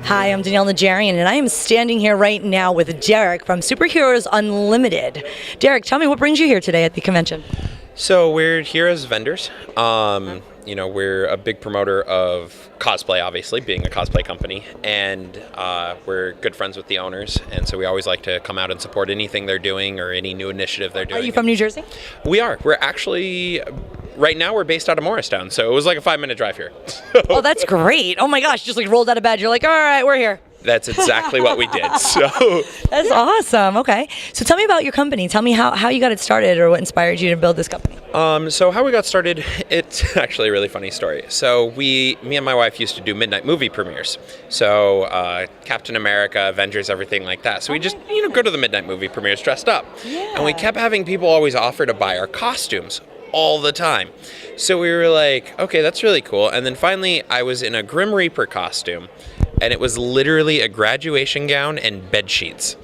Hi, I'm Danielle Najarian, and I am standing here right now with Derrick from Superheroes Unlimited. Derrick, tell me what brings you here today at the convention. So we're here as vendors. We're a big promoter of cosplay, obviously, being a cosplay company, and we're good friends with the owners, and so we always like to come out and support anything they're doing or any new initiative they're doing. Are you from New Jersey? We are. We're actually, right now, we're based out of Morristown, so it was like a 5-minute drive here. Oh, that's great. Oh my gosh, just like rolled out of bed. You're like, all right, we're here. That's exactly what we did. So that's awesome. Okay. So tell me about your company. Tell me how you got it started or what inspired you to build this company. So how we got started, it's actually a really funny story. So me and my wife used to do midnight movie premieres. So Captain America, Avengers, everything like that. So we just, go to the midnight movie premieres dressed up. Yeah. And we kept having people always offer to buy our costumes all the time. So we were like, okay, that's really cool. And then finally I was in a Grim Reaper costume. And it was literally a graduation gown and bed sheets,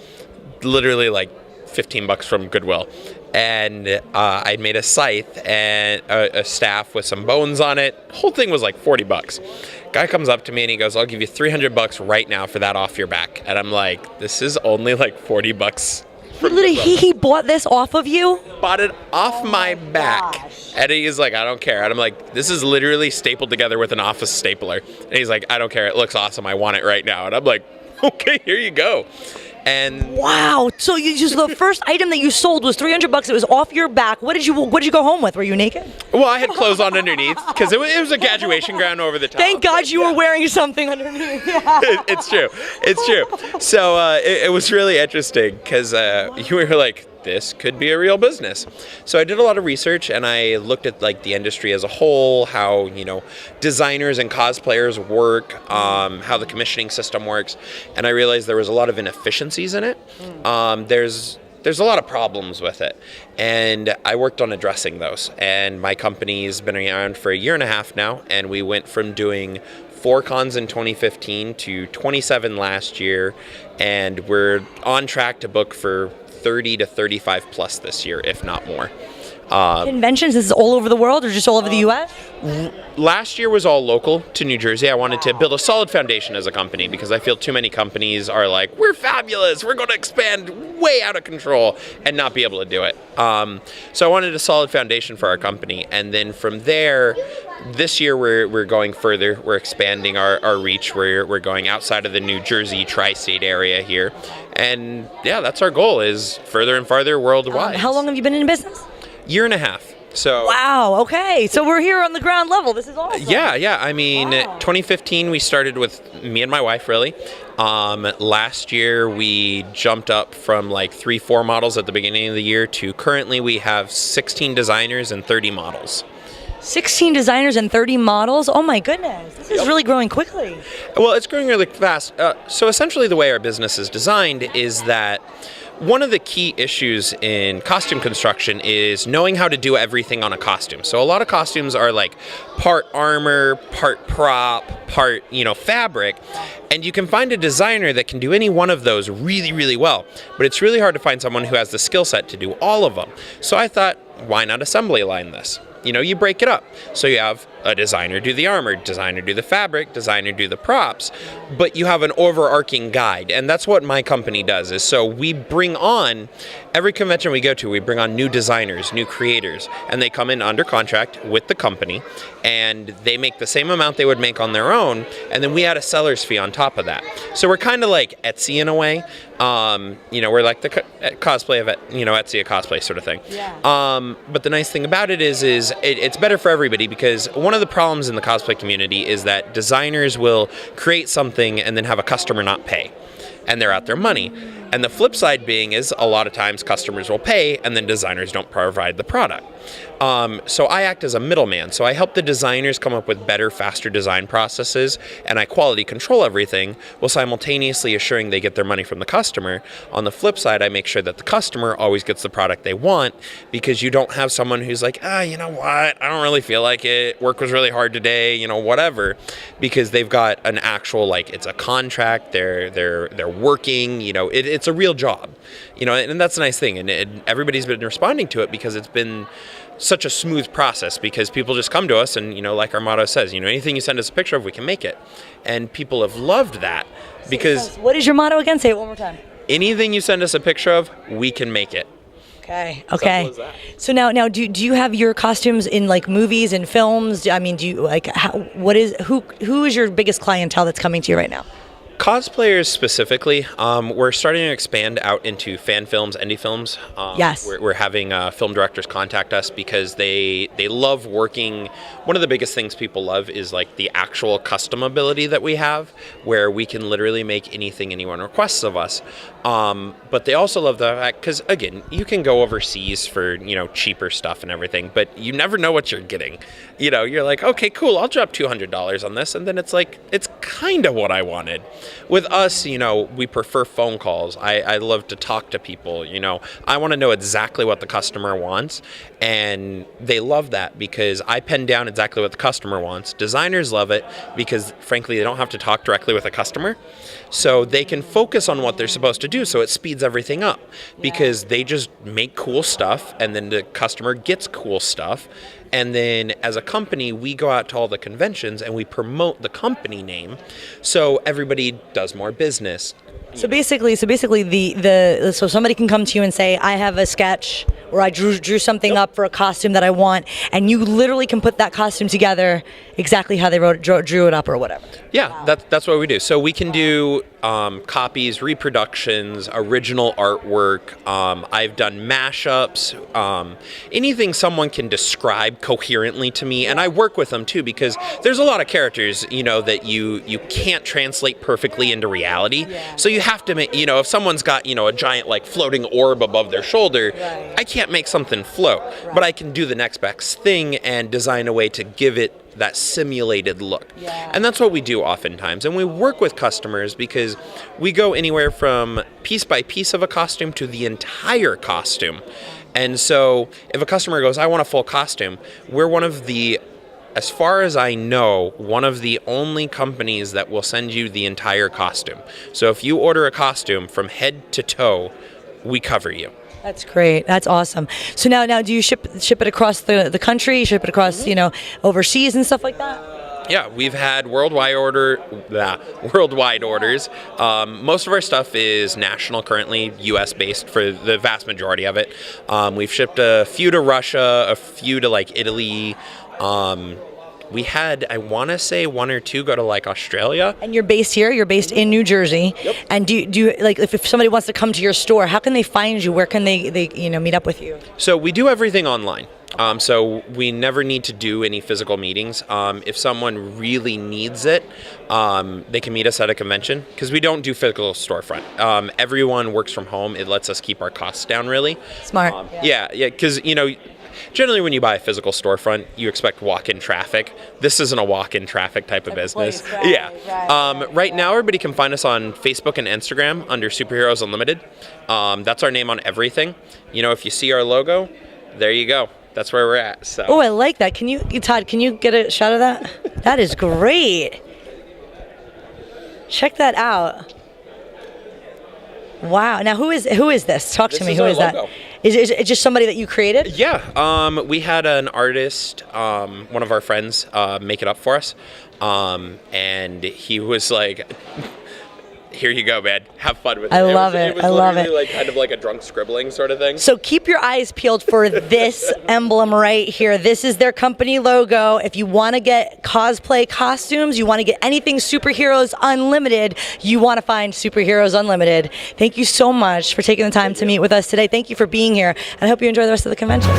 literally like $15 from Goodwill. And I'd made a scythe and a staff with some bones on it. The whole thing was like $40. Guy comes up to me and he goes, "I'll give you $300 right now for that off your back." And I'm like, this is only like $40. Literally, he bought this off of you? Bought it off my back. Gosh. And he's like, "I don't care." And I'm like, this is literally stapled together with an office stapler. And he's like, "I don't care. It looks awesome. I want it right now." And I'm like, okay, here you go. And wow. So the first item that you sold was $300. It was off your back. What did you go home with? Were you naked? Well, I had clothes on underneath because it was a graduation gown over the top. Thank God you were wearing something underneath. It's true. It's true. So it was really interesting because you were like, this could be a real business. So I did a lot of research and I looked at like the industry as a whole, how designers and cosplayers work, how the commissioning system works, and I realized there was a lot of inefficiencies in it. There's a lot of problems with it, and I worked on addressing those. And my company's been around for 1.5 years now, and we went from doing 4 cons in 2015 to 27 last year, and we're on track to book for 30 to 35 plus this year, if not more. Conventions, this is all over the world or just all over the U.S.? Last year was all local to New Jersey. I wanted to build a solid foundation as a company because I feel too many companies are like, we're fabulous, we're going to expand way out of control and not be able to do it. So I wanted a solid foundation for our company. And then from there, this year we're going further. We're expanding our reach. We're going outside of the New Jersey tri-state area here. And yeah, that's our goal, is further and farther worldwide. How long have you been in business? 1.5 years. So wow, okay. So we're here on the ground level. This is awesome. Yeah. I mean, 2015 we started with me and my wife, really. Last year we jumped up from like 3-4 models at the beginning of the year to currently we have 16 designers and 30 models. 16 designers and 30 models? Oh my goodness. This is really growing quickly. Well, it's growing really fast. So essentially the way our business is designed is that one of the key issues in costume construction is knowing how to do everything on a costume. So a lot of costumes are like part armor, part prop, part, fabric. And you can find a designer that can do any one of those really, really well. But it's really hard to find someone who has the skill set to do all of them. So I thought, why not assembly line this? You break it up. So you have a designer do the armor, designer do the fabric, designer do the props, but you have an overarching guide. And that's what my company does, is so we bring on, every convention we go to, we bring on new designers, new creators, and they come in under contract with the company, and they make the same amount they would make on their own, and then we add a seller's fee on top of that. So we're kind of like Etsy in a way. We're like the cosplay of Etsy, a cosplay sort of thing. Yeah. But the nice thing about it is it's better for everybody, because one of the problems in the cosplay community is that designers will create something and then have a customer not pay, and they're out their money. And the flip side being is a lot of times customers will pay and then designers don't provide the product. So I act as a middleman. So I help the designers come up with better, faster design processes, and I quality control everything while simultaneously assuring they get their money from the customer. On the flip side, I make sure that the customer always gets the product they want, because you don't have someone who's like, you know what, I don't really feel like it. Work was really hard today, whatever, because they've got an actual, it's a contract. They're working. It's a real job, and that's a nice thing. And everybody's been responding to it because it's been such a smooth process because people just come to us and, like our motto says, anything you send us a picture of, we can make it. And people have loved that because... What is your motto again? Say it one more time. Anything you send us a picture of, we can make it. Okay. Simple as that. So now, do you have your costumes in like movies and films? I mean, do you like who is your biggest clientele that's coming to you right now? Cosplayers specifically, we're starting to expand out into fan films, indie films. Yes. We're having film directors contact us because they love working. One of the biggest things people love is like the actual custom ability that we have, where we can literally make anything anyone requests of us. But they also love the fact, because again, you can go overseas for, cheaper stuff and everything, but you never know what you're getting. You're like, okay, cool, I'll drop $200 on this. And then it's like, it's kind of what I wanted. With us, we prefer phone calls. I love to talk to people, I want to know exactly what the customer wants. And they love that because I pen down exactly what the customer wants. Designers love it because, frankly, they don't have to talk directly with a customer. So they can focus on what they're supposed to do. So it speeds everything up because they just make cool stuff and then the customer gets cool stuff. And then as a company, we go out to all the conventions and we promote the company name so everybody does more business. So basically, so somebody can come to you and say, I have a sketch or I drew something up for a costume that I want, and you literally can put that costume together exactly how they drew it up or whatever. Yeah, wow. That's what we do. So we can do copies, reproductions, original artwork. I've done mashups, anything someone can describe coherently to me, and I work with them too because there's a lot of characters, that you can't translate perfectly into reality. Yeah. So you have to make, if someone's got, a giant like floating orb above their shoulder, right. I can't make something float, right. But I can do the next best thing and design a way to give it that simulated look. Yeah. And that's what we do oftentimes. And we work with customers because we go anywhere from piece by piece of a costume to the entire costume. And so if a customer goes, I want a full costume, we're one of the, as far as I know, one of the only companies that will send you the entire costume. So if you order a costume from head to toe, we cover you. That's great. That's awesome. So now do you ship it across the country, ship it across, overseas and stuff like that? Yeah, we've had worldwide orders. Most of our stuff is national currently, US based for the vast majority of it. We've shipped a few to Russia, a few to like Italy. We had, I want to say, one or two go to like Australia. And you're based here. You're based in New Jersey. Yep. And do you like if somebody wants to come to your store, how can they find you? Where can they meet up with you? So we do everything online. So we never need to do any physical meetings. If someone really needs it, they can meet us at a convention because we don't do physical storefront. Everyone works from home. It lets us keep our costs down really. Smart. Yeah, because generally, when you buy a physical storefront, you expect walk-in traffic. This isn't a walk-in traffic type of business. Place, right, Right now, everybody can find us on Facebook and Instagram under Superheroes Unlimited. That's our name on everything. If you see our logo, there you go. That's where we're at. So. Oh, I like that. Todd, can you get a shot of that? That is great. Check that out. Wow. Now, who is this? Talk to me. Who is that? Is it just somebody that you created? Yeah. We had an artist, one of our friends, make it up for us. And he was like, here you go, man. Have fun with it. I love it. It was literally like kind of like a drunk scribbling sort of thing. So keep your eyes peeled for this emblem right here. This is their company logo. If you want to get cosplay costumes, you want to get anything Superheroes Unlimited, you want to find Superheroes Unlimited. Thank you so much for taking the time to meet with us today. Thank you for being here, and I hope you enjoy the rest of the convention.